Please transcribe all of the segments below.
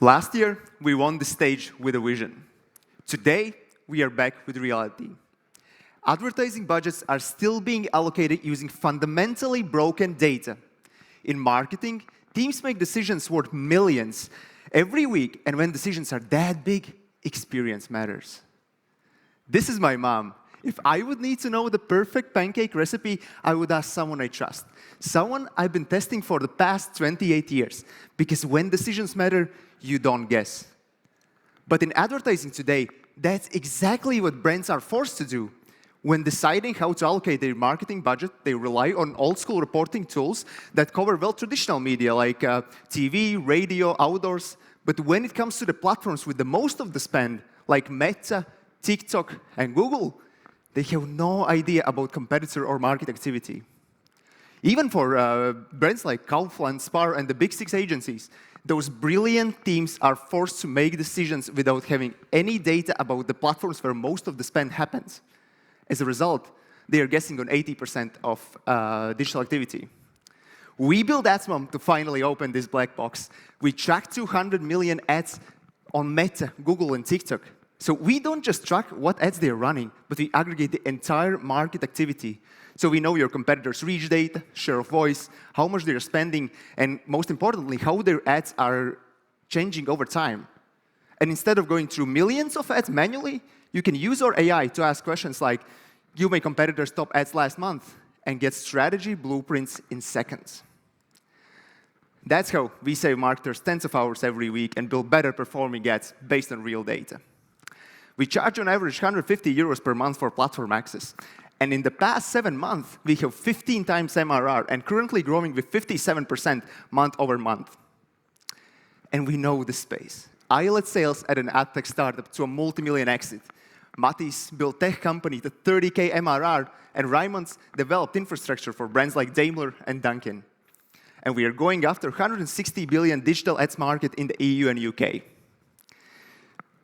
Last year, we won the stage with a vision. Today, we are back with reality. Advertising budgets are still being allocated using fundamentally broken data. In marketing, teams make decisions worth millions every week, and when decisions are that big, experience matters. This is my mom. If I would need to know the perfect pancake recipe, I would ask someone I trust. Someone I've been testing for the past 28 years. Because when decisions matter, you don't guess. But in advertising today, that's exactly what brands are forced to do. When deciding how to allocate their marketing budget, they rely on old-school reporting tools that cover well traditional media like TV, radio, outdoors. But when it comes to the platforms with the most of the spend, like Meta, TikTok, and Google, they have no idea about competitor or market activity. Even for brands like Kaufland, Spar, and the Big Six agencies, those brilliant teams are forced to make decisions without having any data about the platforms where most of the spend happens. As a result, they are guessing on 80% of digital activity. We built Adsmom to finally open this black box. We track 200 million ads on Meta, Google, and TikTok. So we don't just track what ads they're running, but we aggregate the entire market activity. So we know your competitors' reach data, share of voice, how much they're spending, and most importantly, how their ads are changing over time. And instead of going through millions of ads manually, you can use our AI to ask questions like, give my competitors' top ads last month, and get strategy blueprints in seconds. That's how we save marketers tens of hours every week and build better performing ads based on real data. We charge on average 150 euros per month for platform access. And in the past 7 months, we have 15 times MRR and currently growing with 57% month over month. And we know the space. I led sales at an ad tech startup to a multi-million exit. Matis built tech company to 30K MRR, and Raymond's developed infrastructure for brands like Daimler and Dunkin'. And we are going after 160 billion digital ads market in the EU and UK.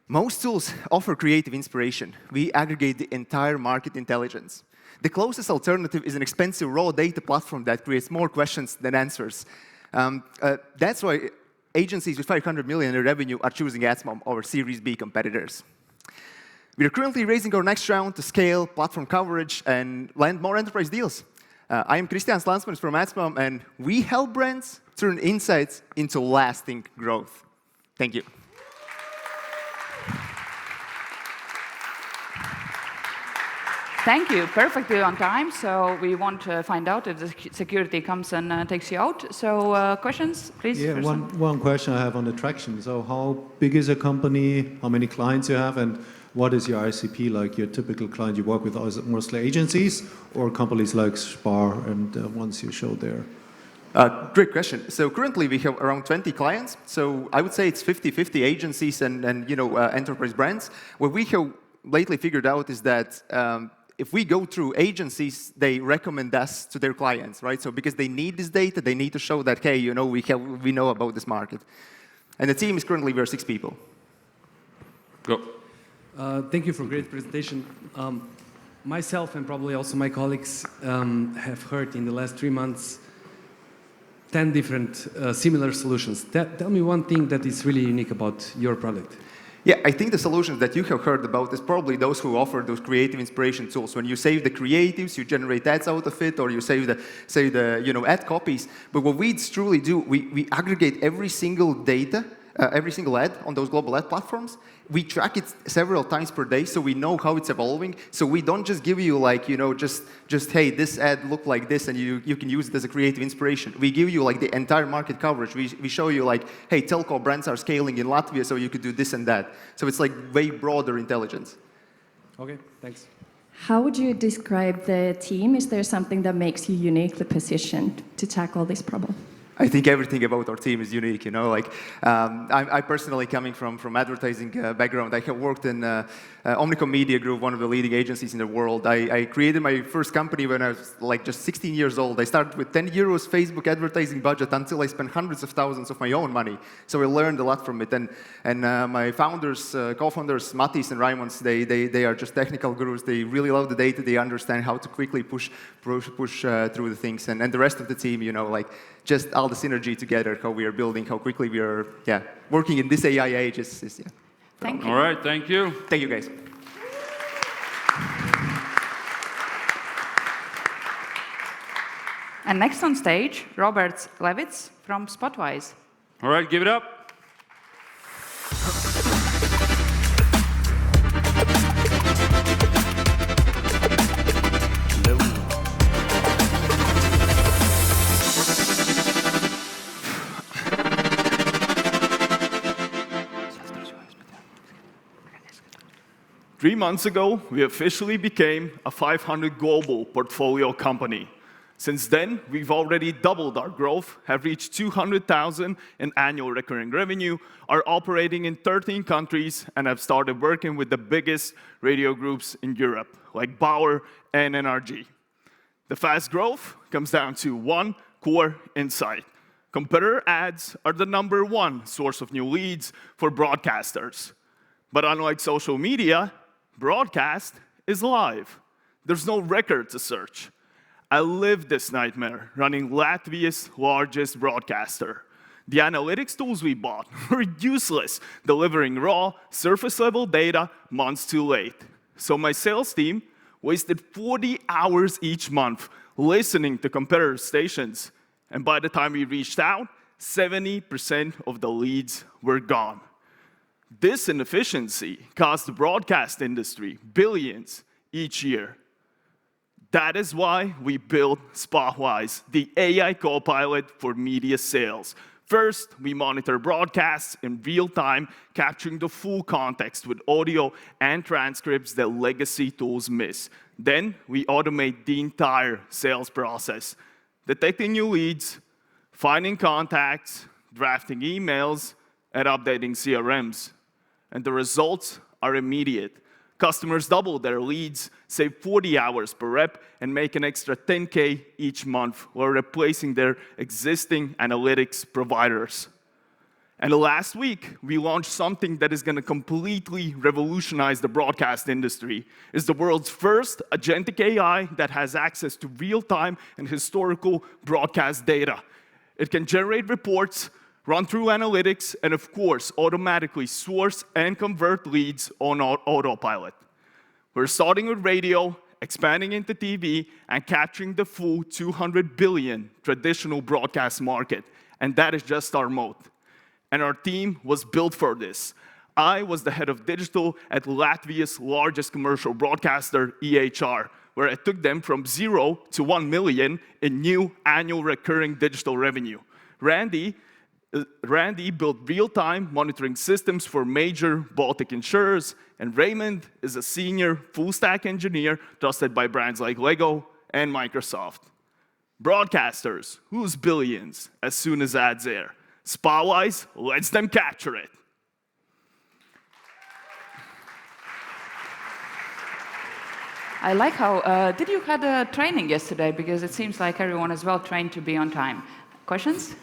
Most tools offer creative inspiration. We aggregate the entire market intelligence. The closest alternative is an expensive raw data platform that creates more questions than answers. That's why agencies with 500 million in revenue are choosing Adsmom over Series B competitors. We are currently raising our next round to scale platform coverage and land more enterprise deals. I am Kristians Lancmanis from Adsmom, and we help brands turn insights into lasting growth. Thank you. Thank you. Perfectly on time. So we want to find out if the security comes and takes you out. So questions, please? Yeah, one question I have on the traction. So how big is a company? How many clients you have? And what is your ICP like? Your typical client you work with? Is it mostly agencies or companies like Spar and the ones you showed there? Great question. So currently we have around 20 clients. So I would say it's 50-50 agencies and enterprise brands. What we have lately figured out is that if we go through agencies, they recommend us to their clients, right? So because they need this data, they need to show that, hey, we know about this market. And the team is currently, we're 6 people. Go. Thank you for a great presentation. Myself and probably also my colleagues have heard in the last 3 months 10 different similar solutions. Tell me one thing that is really unique about your product. Yeah, I think the solutions that you have heard about is probably those who offer those creative inspiration tools. When you save the creatives, you generate ads out of it, or you save the ad copies. But what we truly do, we aggregate every single data, every single ad on those global ad platforms. We track it several times per day, so we know how it's evolving. So we don't just give you just hey, this ad looked like this, and you can use it as a creative inspiration. We give you the entire market coverage. We show you hey, telco brands are scaling in Latvia, so you could do this and that. So it's way broader intelligence. Okay, thanks. How would you describe the team? Is there something that makes you uniquely positioned to tackle this problem? I think everything about our team is unique, I personally, coming from advertising background, I have worked in Omnicom Media Group, one of the leading agencies in the world. I created my first company when I was just 16 years old. I started with 10 euros Facebook advertising budget until I spent hundreds of thousands of my own money. So I learned a lot from it. And my founders, co-founders, Matis and Raimonds, they are just technical gurus. They really love the data. They understand how to quickly push through the things. And the rest of the team, just all the synergy together, how we are building, how quickly we are working in this AI age is Thank you. All right, thank you. Thank you, guys. And next on stage, Robert Levics from Spotwise. All right, give it up. 3 months ago, we officially became a 500 global portfolio company. Since then, we've already doubled our growth, have reached 200,000 in annual recurring revenue, are operating in 13 countries, and have started working with the biggest radio groups in Europe, like Bauer and NRG. The fast growth comes down to one core insight. Competitor ads are the #1 source of new leads for broadcasters. But unlike social media, broadcast is live. There's no record to search. I lived this nightmare running Latvia's largest broadcaster. The analytics tools we bought were useless, delivering raw, surface-level data months too late. So my sales team wasted 40 hours each month listening to competitor stations. And by the time we reached out, 70% of the leads were gone. This inefficiency cost the broadcast industry billions each year. That is why we built Spotwise, the AI co-pilot for media sales. First, we monitor broadcasts in real time, capturing the full context with audio and transcripts that legacy tools miss. Then, we automate the entire sales process, detecting new leads, finding contacts, drafting emails, and updating CRMs. And the results are immediate. Customers double their leads, save 40 hours per rep, and make an extra 10K each month while replacing their existing analytics providers. And last week, we launched something that is going to completely revolutionize the broadcast industry. It's the world's first agentic AI that has access to real-time and historical broadcast data. It can generate reports, run through analytics, and of course, automatically source and convert leads on autopilot. We're starting with radio, expanding into TV, and capturing the full 200 billion traditional broadcast market. And that is just our moat. And our team was built for this. I was the head of digital at Latvia's largest commercial broadcaster, EHR, where I took them from 0 to 1 million in new annual recurring digital revenue. Randy built real-time monitoring systems for major Baltic insurers, and Raymond is a senior full-stack engineer trusted by brands like Lego and Microsoft. Broadcasters lose billions as soon as ads air. Spotwise lets them capture it. I like how, did you had a training yesterday? Because it seems like everyone is well trained to be on time. Questions?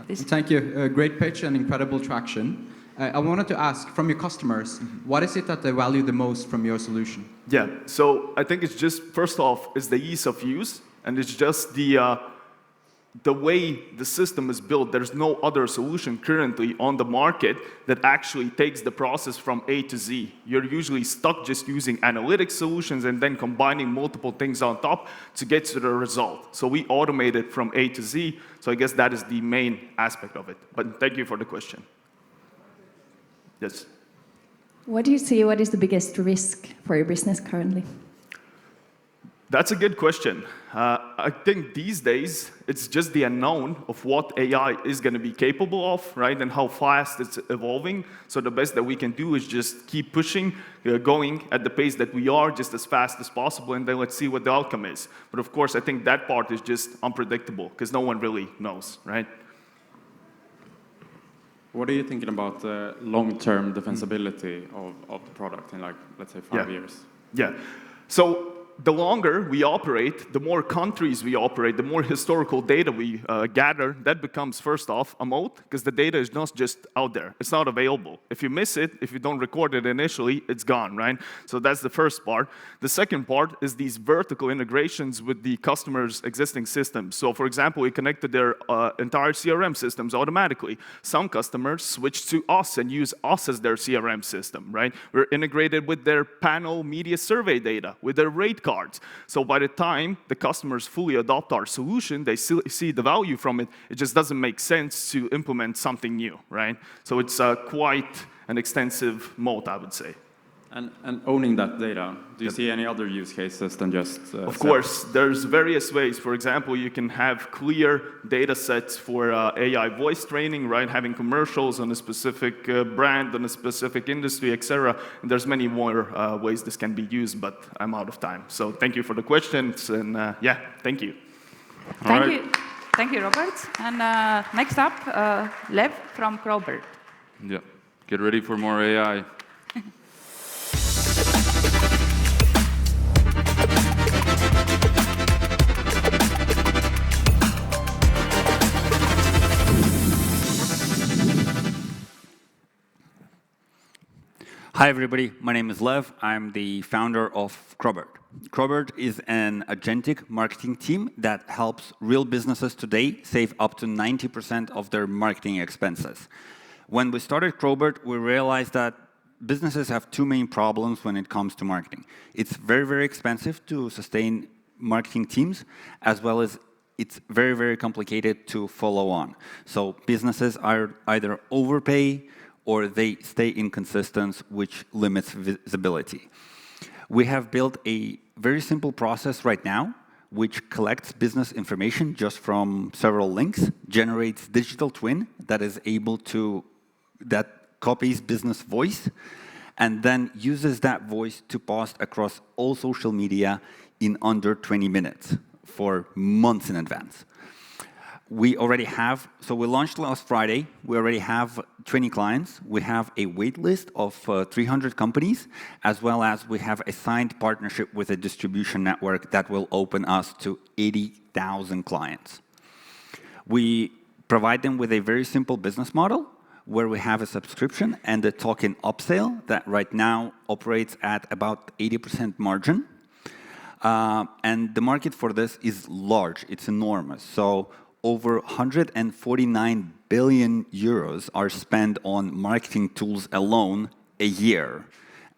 Thank you. Great pitch and incredible traction. I wanted to ask, from your customers, what is it that they value the most from your solution? Yeah, so I think it's just, first off, is the ease of use, and it's just the way the system is built. There's no other solution currently on the market that actually takes the process from A to Z. You're usually stuck just using analytics solutions and then combining multiple things on top to get to the result. So we automate it from A to Z, so I guess that is the main aspect of it. But thank you for the question. Yes? What do you see, what is the biggest risk for your business currently? That's a good question. I think these days, it's just the unknown of what AI is going to be capable of, right, and how fast it's evolving. So the best that we can do is just keep pushing, going at the pace that we are, just as fast as possible, and then let's see what the outcome is. But of course, I think that part is just unpredictable, because no one really knows, right? What are you thinking about the long-term defensibility of the product in, like, let's say, 5 years? Yeah. So the longer we operate, the more countries we operate, the more historical data we gather, that becomes, first off, a moat, because the data is not just out there. It's not available. If you miss it, if you don't record it initially, it's gone, right? So that's the first part. The second part is these vertical integrations with the customer's existing systems. So, for example, we connect to their entire CRM systems automatically. Some customers switch to us and use us as their CRM system, right? We're integrated with their panel media survey data, with their rate cards. So by the time the customers fully adopt our solution, they see the value from it. It just doesn't make sense to implement something new, right? So it's quite an extensive moat, I would say. And owning that data, do you see any other use cases than just... Of course, there's various ways. For example, you can have clear data sets for AI voice training, right? Having commercials on a specific brand, on a specific industry, etc. And there's many more ways this can be used, but I'm out of time. So thank you for the questions, and yeah, thank you. Thank you. Thank you, Robert. And next up, Lev from Crowbert. Yeah, get ready for more AI. Hi, everybody. My name is Lev. I'm the founder of Crowbert. Crowbert is an agentic marketing team that helps real businesses today save up to 90% of their marketing expenses. When we started Crowbert, we realized that businesses have two main problems when it comes to marketing. It's very, very expensive to sustain marketing teams, as well as it's very, very complicated to follow on. So businesses are either overpay or they stay inconsistent, which limits visibility. We have built a very simple process right now, which collects business information just from several links, generates digital twin that copies business voice, and then uses that voice to post across all social media in under 20 minutes for months in advance. We already have, so we launched last Friday. We already have 20 clients. We have a wait list of 300 companies, as well as we have a signed partnership with a distribution network that will open us to 80,000 clients. We provide them with a very simple business model where we have a subscription and a token upsale that right now operates at about 80% margin. And the market for this is large. It's enormous. So over 149 billion euros are spent on marketing tools alone a year.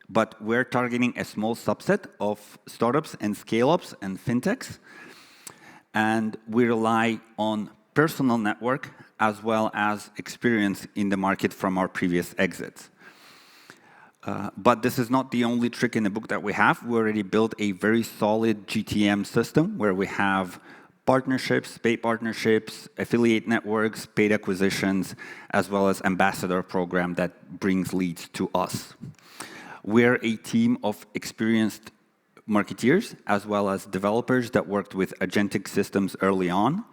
But we're targeting a small subset of startups and scale-ups and fintechs. And we rely on personal network as well as experience in the market from our previous exits. But this is not the only trick in the book that we have. We already built a very solid GTM system where we have partnerships, paid partnerships, affiliate networks, paid acquisitions, as well as ambassador program that brings leads to us. We're a team of experienced marketeers, as well as developers that worked with agentic systems early on.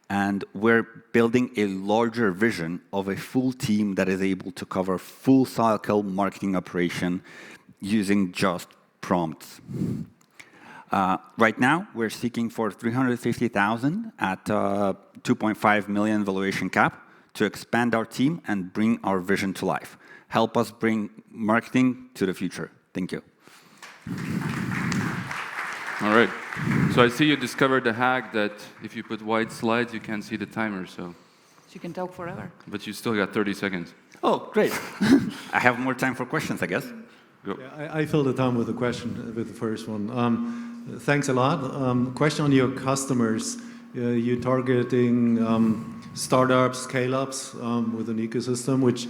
And we're building a larger vision of a full team that is able to cover full cycle marketing operation using just prompts. Right now, we're seeking for 350,000 at 2.5 million valuation cap to expand our team and bring our vision to life. Help us bring marketing to the future. Thank you. All right. So I see you discovered the hack that if you put white slides, you can't see the timer. So you can talk forever. But you still got 30 seconds. Oh, great. I have more time for questions, I guess. Go. Yeah, I filled the time with a question, with the first one. Thanks a lot. Question on your customers. You're targeting startups, scale-ups with an ecosystem, which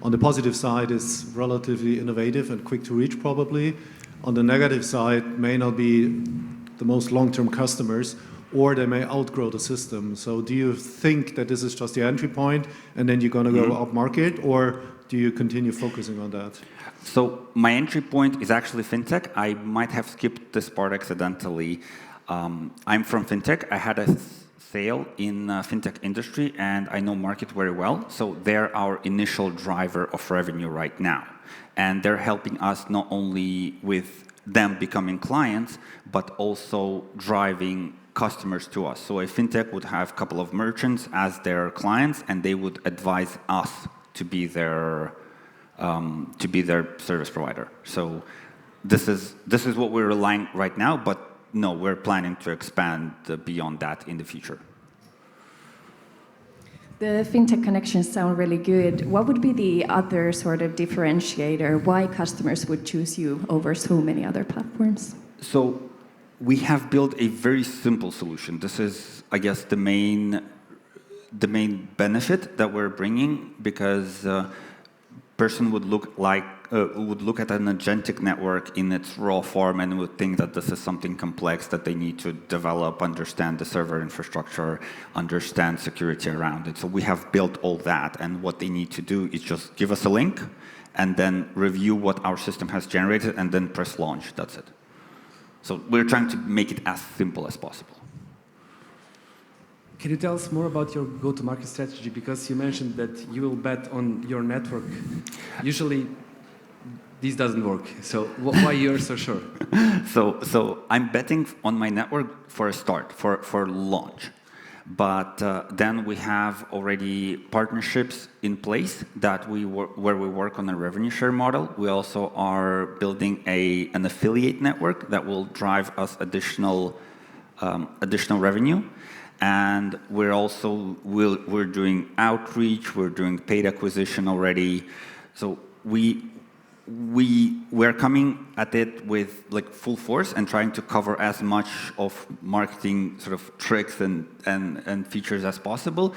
on the positive side is relatively innovative and quick to reach probably. On the negative side, may not be the most long-term customers, or they may outgrow the system. So do you think that this is just the entry point and then you're going to go up market, or do you continue focusing on that? So my entry point is actually fintech. I might have skipped this part accidentally. I'm from fintech. I had a sale in fintech industry, and I know market very well. So they're our initial driver of revenue right now. And they're helping us not only with them becoming clients, but also driving customers to us. So a fintech would have a couple of merchants as their clients, and they would advise us to be their service provider. So this is what we're relying right now, but no, we're planning to expand beyond that in the future. The fintech connections sound really good. What would be the other sort of differentiator? Why customers would choose you over so many other platforms? So we have built a very simple solution. This is, I guess, the main benefit that we're bringing, because person would look at an agentic network in its raw form and would think that this is something complex that they need to develop, understand the server infrastructure, understand security around it. So we have built all that, and what they need to do is just give us a link and then review what our system has generated and then press launch. That's it. So we're trying to make it as simple as possible. Can you tell us more about your go-to-market strategy? Because you mentioned that you will bet on your network. Usually, this doesn't work. So why you're so sure? So I'm betting on my network for a start, for launch. But then we have already partnerships in place that where we work on a revenue share model. We also are building an affiliate network that will drive us additional revenue. And we're doing outreach, we're doing paid acquisition already. So we're coming at it with like full force and trying to cover as much of marketing sort of tricks and features as possible.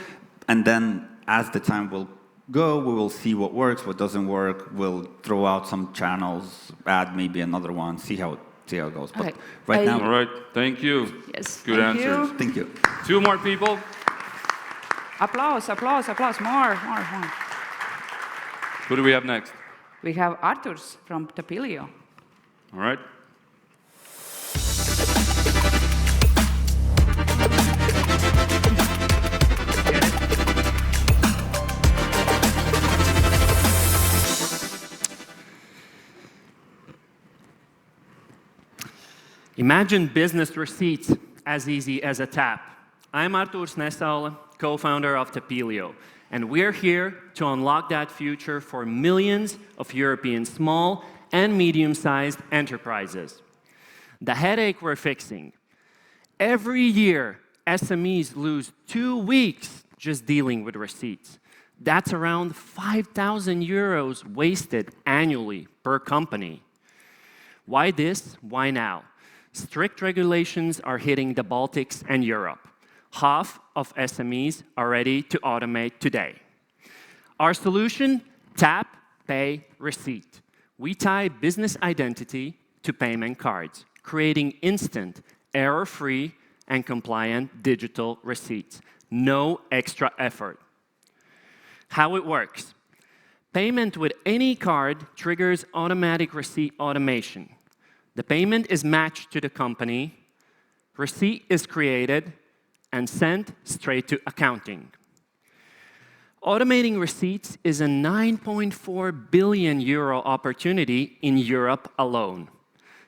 And then as the time will go, we will see what works, what doesn't work. We'll throw out some channels, add maybe another one, see how it goes. But Okay. right now... All right, thank you. Yes, Good thank answers. you. Thank you. 2 more people. Applause, more. Who do we have next? We have Arturs from Tapilio. All right. Imagine business receipts as easy as a tap. I'm Arturs Nesaule, co-founder of Tapilio, and we're here to unlock that future for millions of European small and medium-sized enterprises. The headache we're fixing. Every year, SMEs lose 2 weeks just dealing with receipts. That's around 5,000 euros wasted annually per company. Why this? Why now? Strict regulations are hitting the Baltics and Europe. Half of SMEs are ready to automate today. Our solution? Tap, pay, receipt. We tie business identity to payment cards, creating instant, error-free, and compliant digital receipts. No extra effort. How it works. Payment with any card triggers automatic receipt automation. The payment is matched to the company, receipt is created, and sent straight to accounting. Automating receipts is a 9.4 billion euro opportunity in Europe alone.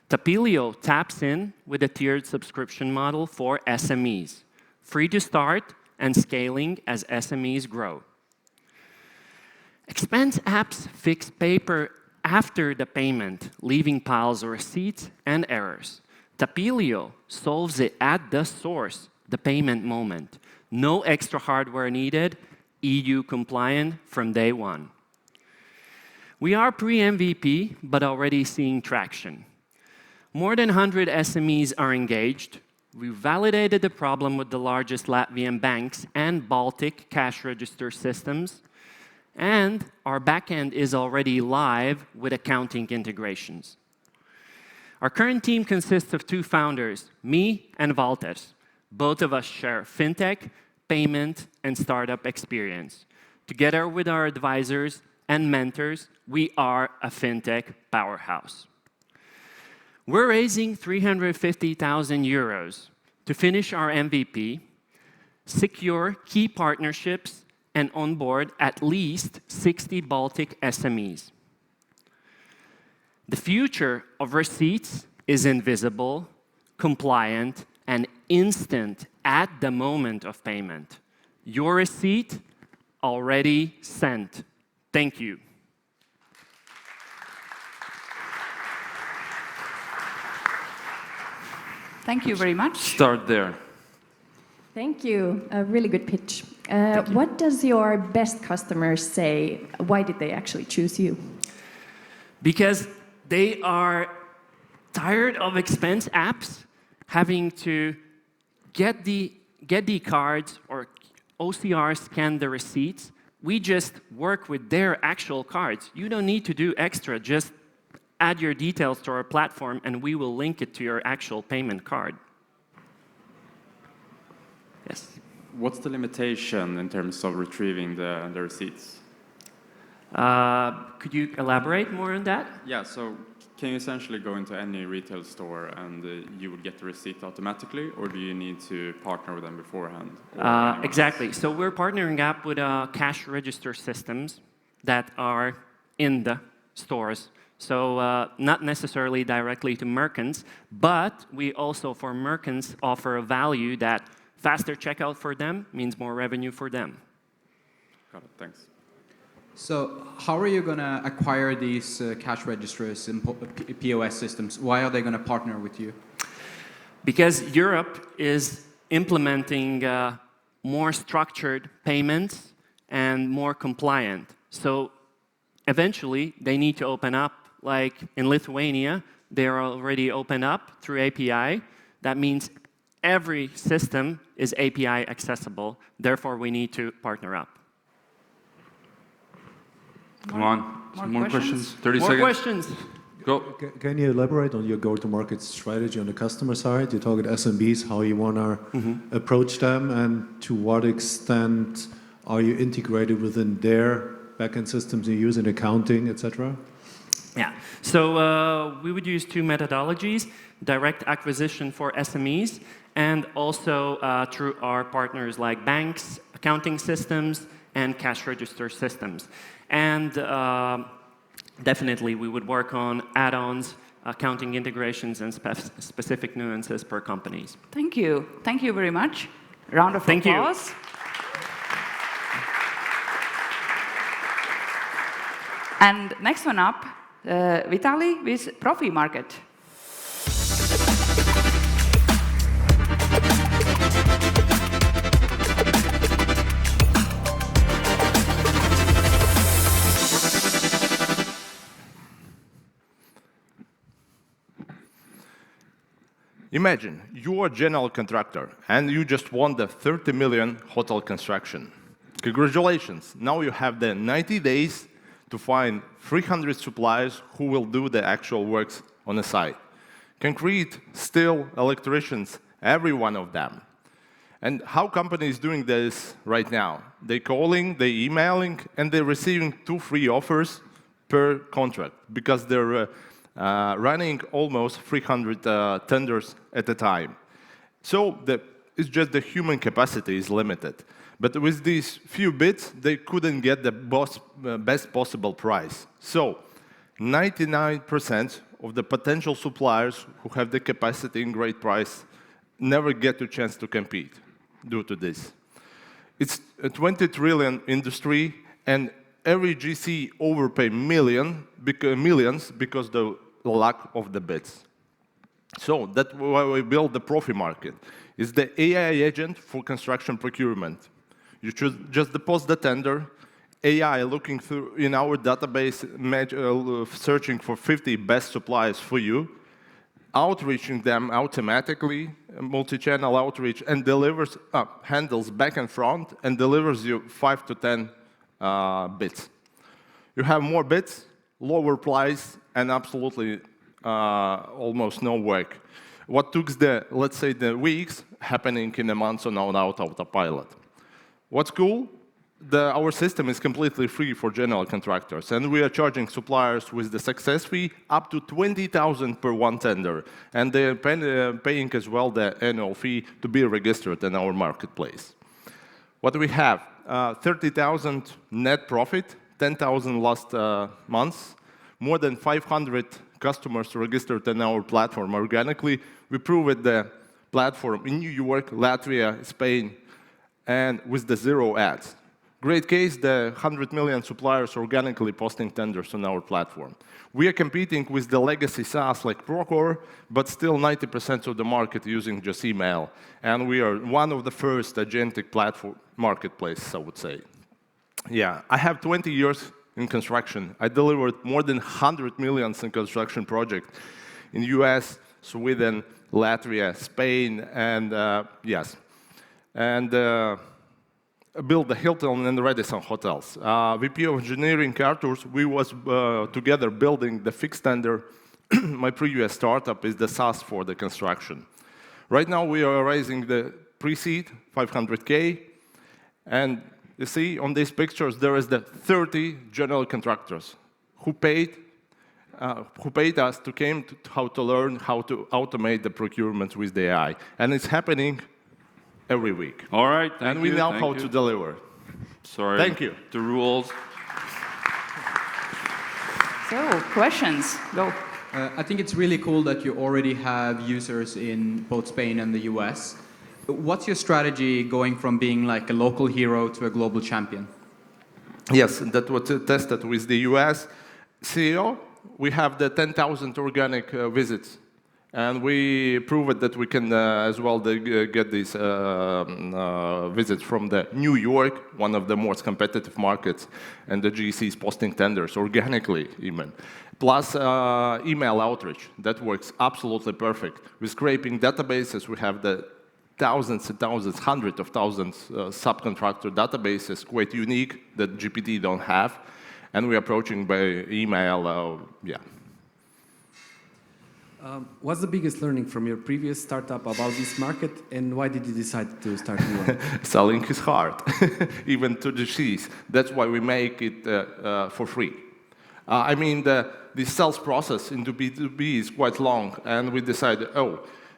Tapilio taps in with a tiered subscription model for SMEs, free to start and scaling as SMEs grow. Expense apps fix paper after the payment, leaving piles of receipts and errors. Tapilio solves it at the source, the payment moment. No extra hardware needed, EU compliant from day one. We are pre-MVP, but already seeing traction. More than 100 SMEs are engaged. We validated the problem with the largest Latvian banks and Baltic cash register systems. And our backend is already live with accounting integrations. Our current team consists of 2 founders, me and Valters. Both of us share fintech, payment, and startup experience. Together with our advisors and mentors, we are a fintech powerhouse. We're raising 350,000 euros to finish our MVP, secure key partnerships, and onboard at least 60 Baltic SMEs. The future of receipts is invisible, compliant, and instant at the moment of payment. Your receipt already sent. Thank you. Thank you very much. Start there. Thank you. A really good pitch. What does your best customers say? Why did they actually choose you? Because they are tired of expense apps having to get the cards or OCR scan the receipts. We just work with their actual cards. You don't need to do extra. Just add your details to our platform, and we will link it to your actual payment card. Yes. What's the limitation in terms of retrieving the receipts? Could you elaborate more on that? Yeah, so can you essentially go into any retail store and you would get the receipt automatically, or do you need to partner with them beforehand? Exactly. So we're partnering up with cash register systems that are in the stores. So not necessarily directly to merchants, but we also, for merchants, offer a value that faster checkout for them means more revenue for them. Got it, thanks. So how are you going to acquire these cash registers and POS systems? Why are they going to partner with you? Because Europe is implementing more structured payments and more compliant. So eventually, they need to open up. Like in Lithuania, they are already open up through API. That means every system is API accessible. Therefore, we need to partner up. Come on. Some more questions? 30 more seconds. Questions. Go. Can you elaborate on your go-to-market strategy on the customer side? You talk at SMBs, how you want to approach them, and to what extent are you integrated within their backend systems you use in accounting, etc.? Yeah. So we would use two methodologies: direct acquisition for SMEs, and also through our partners like banks, accounting systems, and cash register systems. And definitely, we would work on add-ons, accounting integrations, and specific nuances per companies. Thank you. Thank you very much. Round of applause. And next one up, Vitaly with Profymarket. Imagine you are a general contractor and you just won the 30 million hotel construction. Congratulations, now you have the 90 days to find 300 suppliers who will do the actual works on the site. Concrete, steel, electricians, every one of them. And how companies doing this right now? They're calling, they're emailing, and they're receiving 2-3 offers per contract because they're running almost 300 tenders at a time. So it's just the human capacity is limited. But with these few bids, they couldn't get the best possible price. So 99% of the potential suppliers who have the capacity and great price never get a chance to compete due to this. It's a 20 trillion industry, and every GC overpay millions because the lack of the bids. So that's why we built the Profymarket. It's the AI agent for construction procurement. You should just deposit the tender, AI looking through in our database, searching for 50 best suppliers for you, outreaching them automatically, multi-channel outreach, and delivers, handles back and front, and delivers you 5 to 10 bids. You have more bids, lower price, and absolutely almost no work. What took let's say, the weeks, happening in a month on autopilot. What's cool? Our system is completely free for general contractors, and we are charging suppliers with the success fee up to 20,000 per one tender, and they're paying as well the annual fee to be registered in our marketplace. What we have? 30,000 net profit, 10,000 last months, more than 500 customers registered in our platform organically. We proved the platform in New York, Latvia, Spain, and with the 0 ads. Great case, the 100 million suppliers organically posting tenders on our platform. We are competing with the legacy SaaS like Procore, but still 90% of the market using just email. And we are one of the first agentic platform marketplaces, I would say. Yeah, I have 20 years in construction. I delivered more than 100 million in construction projects in US, Sweden, Latvia, Spain, and yes. And built the Hilton and Radisson hotels. VP of Engineering, Arturs, we was together building the fixed tender. My previous startup is the SaaS for the construction. Right now, we are raising the pre-seed, 500K, and you see on these pictures, there is the 30 general contractors who paid us to came to how to learn how to automate the procurement with the AI. And it's happening every week. All right, and we know how to deliver. Sorry. Thank you. The rules. So, questions, go. I think it's really cool that you already have users in both Spain and the US. What's your strategy going from being like a local hero to a global champion? Yes, that was tested with the US CEO. We have the 10,000 organic visits. And we proved that we can as well get these visits from the New York, one of the most competitive markets, and the GCs posting tenders organically even. Plus email outreach, that works absolutely perfect. With scraping databases, we have the thousands and thousands, hundreds of thousands subcontractor databases, quite unique, that GPT don't have. And we're approaching by email, yeah. What's the biggest learning from your previous startup about this market, and why did you decide to start a new one? Selling is hard, even to the GCs. That's why we make it for free. I mean, the sales process into B2B is quite long, and we decided,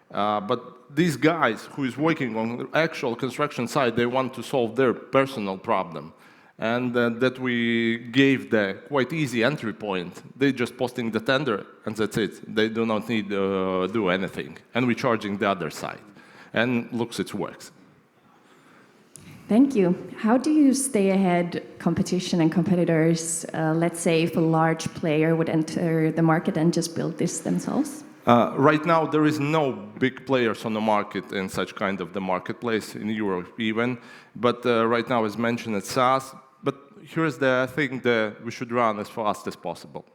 but these guys who is working on the actual construction site, they want to solve their personal problem. And that we gave the quite easy entry point. They just posting the tender, and that's it. They do not need to do anything. And we're charging the other side. And looks, it works. Thank you. How do you stay ahead competition and competitors? Let's say if a large player would enter the market and just build this themselves? Right now, there is no big players on the market in such kind of the marketplace, in Europe even. But right now, as mentioned, it's SaaS. But here's the thing that we should run as fast as possible.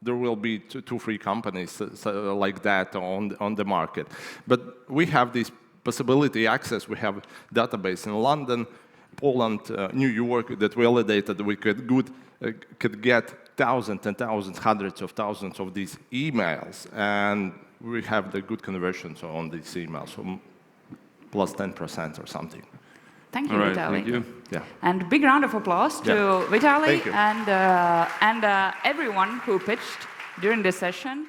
There will be two, 3 companies like that on the market. But we have this possibility access. We have database in London, Poland, New York that validated we could get thousands and thousands, hundreds of thousands of these emails. And we have the good conversions on these emails, so plus 10% or something. Thank you, All right, Vitaly. thank you. Yeah. And big round of applause to Vitaly Thank you. and everyone who pitched during this session.